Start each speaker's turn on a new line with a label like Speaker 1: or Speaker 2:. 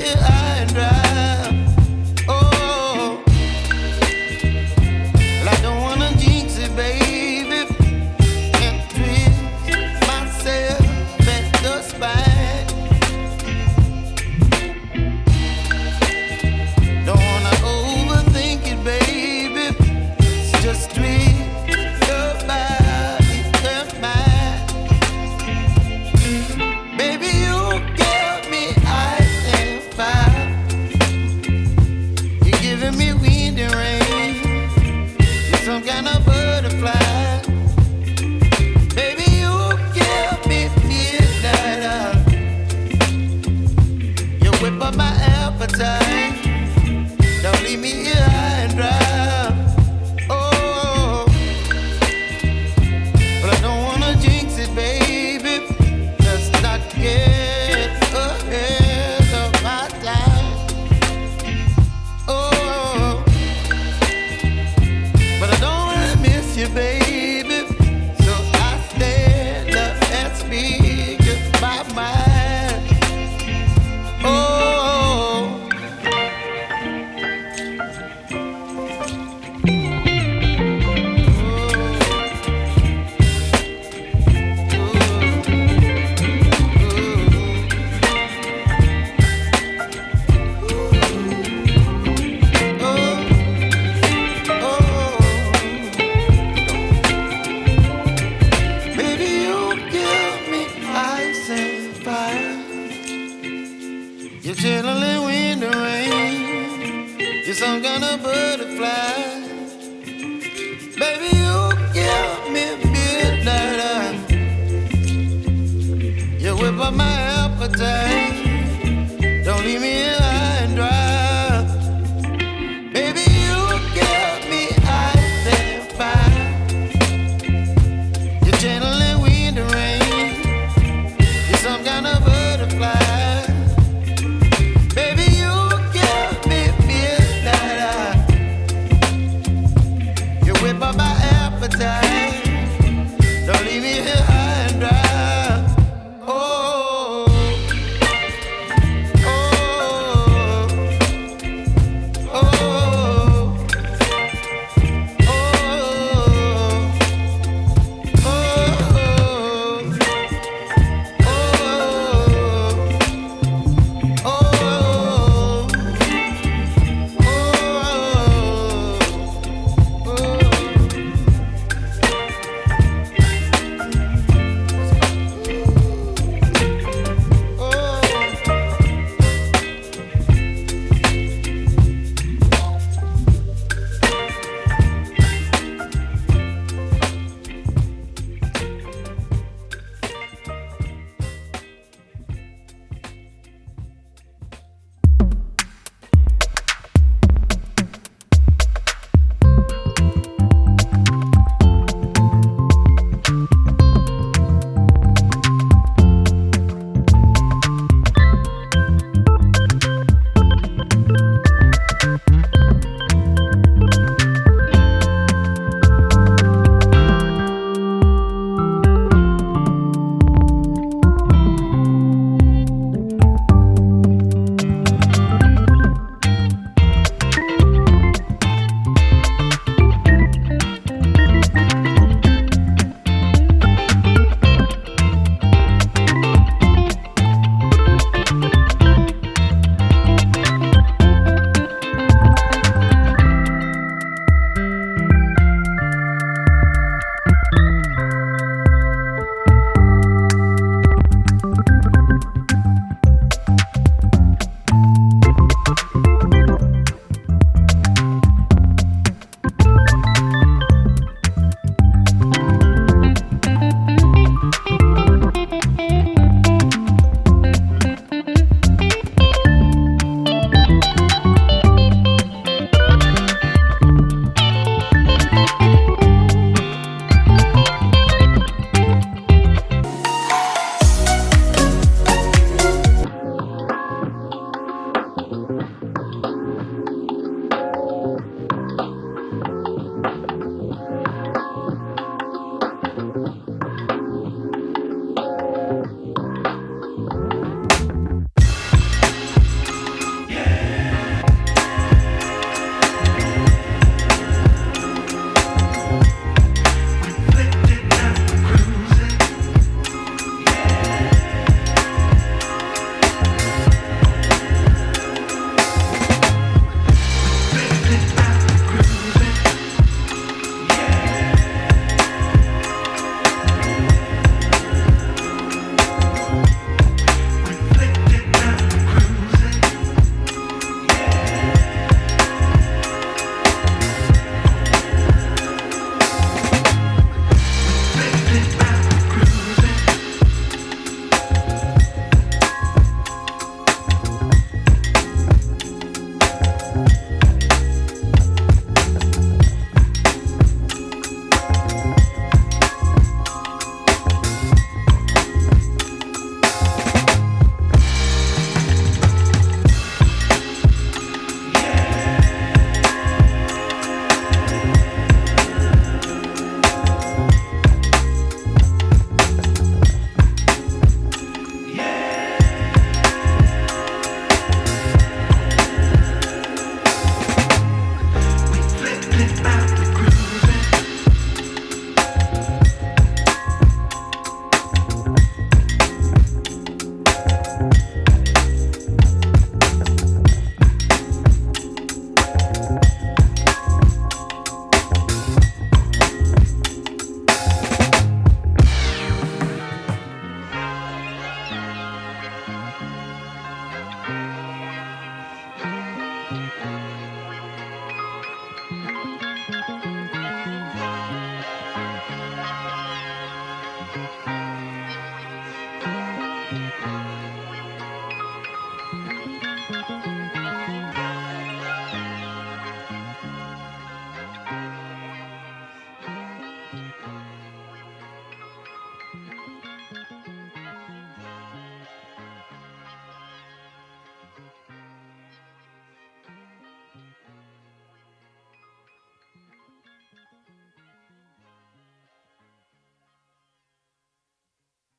Speaker 1: here high and dry. Oh, well, I don't wanna jinx it, baby, and twist myself at the spine. Don't wanna overthink it, baby. It's just twist your body and mine. Baby, you give me ice and fire. You're giving me wind and rain. You're some kind of butterfly. Baby, you give me midnight. You whip up my appetite. Don't leave me here high and dry. Oh, but I don't wanna jinx it, baby. Let's not get ahead of my time. Oh, but I don't wanna miss you, baby. So I stand up and speak my mind. Oh. Baby, you give me ice and fire. You're chilling wind and rain. You're some kind of butterfly. Baby, you give me midnight. You whip up my appetite. Don't leave me here high and dry. Baby, you give me ice and fire. You're channeling wind and rain. You're some kind of butterfly. Baby, you give me midnight. You whip up my appetite. Don't leave me here high and dry. Oh.